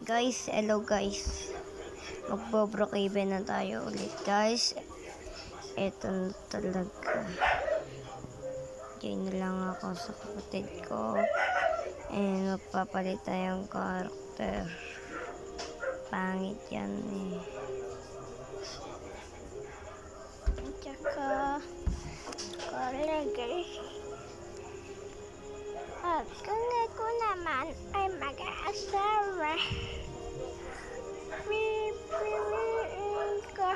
Guys, hello guys. Magbo-Brookhaven na tayo ulit guys. Ito na talaga. Diyan na lang ako sa kapatid ko. And magpapalit tayong karakter. Pangit yan eh. Tsaka guys. At kung ako naman ay mag-aasawa, pipiliin ko.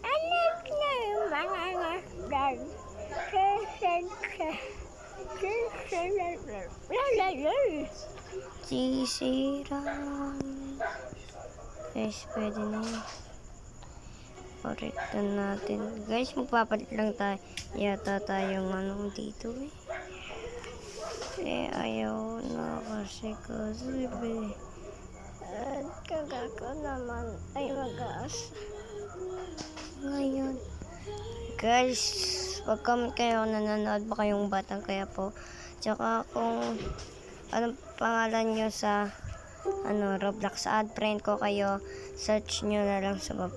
Anak na yung mga nasdan. Sisirang. Guys, pwede na yun. Correct natin. Guys, magpapalit lang tayo. Yata tayong anong dito eh. Ayaw na kasi at kagako naman ay mag-aas. Ngayon. Guys, pag-comment kayo nanonood ba kayong Batang Quiapo. Tsaka kung anong pangalan nyo sa Roblox, add friend ko kayo. Search nyo na lang sa baba.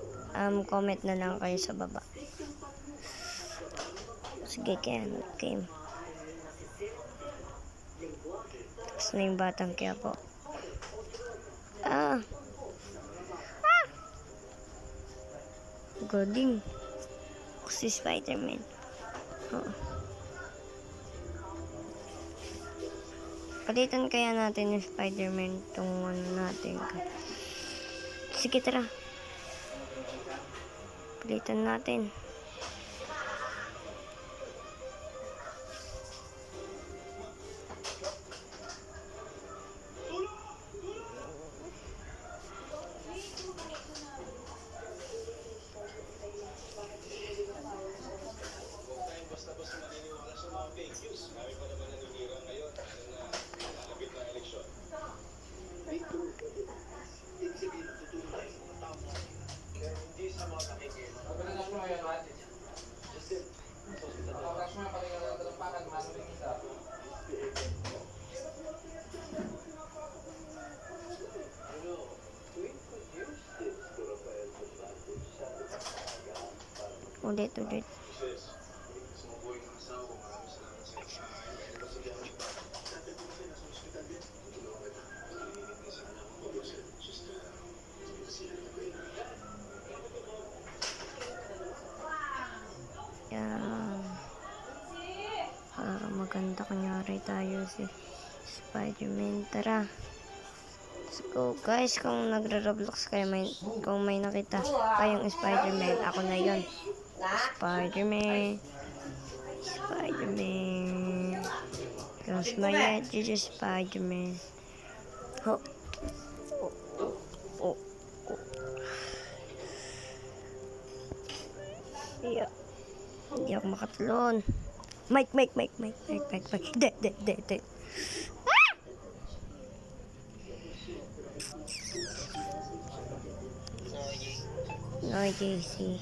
Comment na lang kayo sa baba. Sige, game. Tapos na yung Batang Quiapo. Goding. Si Spider-Man. Palitan kaya natin yung Spider-Man itong natin. Sige, tara. Palitan natin. Tapos maniniwala sa mga fake news. Marami pa naman nanunira ngayon na nakalapit na eleksyon. Ito, ibig sabihin, tutulong tayo sa mga tao natin. Hindi sa mga nakikinig. Pagkalitas mo ngayon, Martin. Just it. Sa hospital na. Pagkalitas mo yung pagkalitas masuk yung isa. Ano, to introduce this to Rafael Dos Santos sa agahan para Ulit. sumubuhay ng asawa ko. Maraming salamat sa inyo. Ano ba sa diyan? Dati ko sila sa hospital din. Tutulungan kita. Nalinig ni sana ako. Opo, sir. Just, hindi kasi yan na kayo. Yan. Para maganda kunyari tayo si Spider-Man. Tara. Let's go. Guys, kung nagre-Roblox kayo, kung may nakita kayong Spider-Man, ako na yun. Spider-Man. Close my eyes, this is Spider-Man. Yeah. Hindi ako makatalon. Mike. De. No, JC.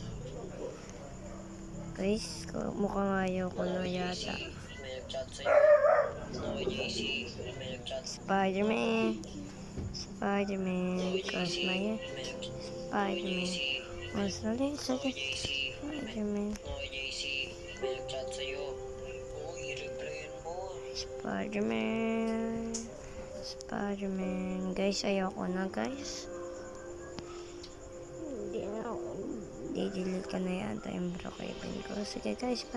Guys, mukhang ayaw ko na yata. Spider-Man. Cause my Spider-Man. Mas ulit sa Spider-Man. Spider-Man. Guys, ayoko na guys. Hindi na ako. Di-delete ka na yata yung Brookhaven ko. Sige guys, bye.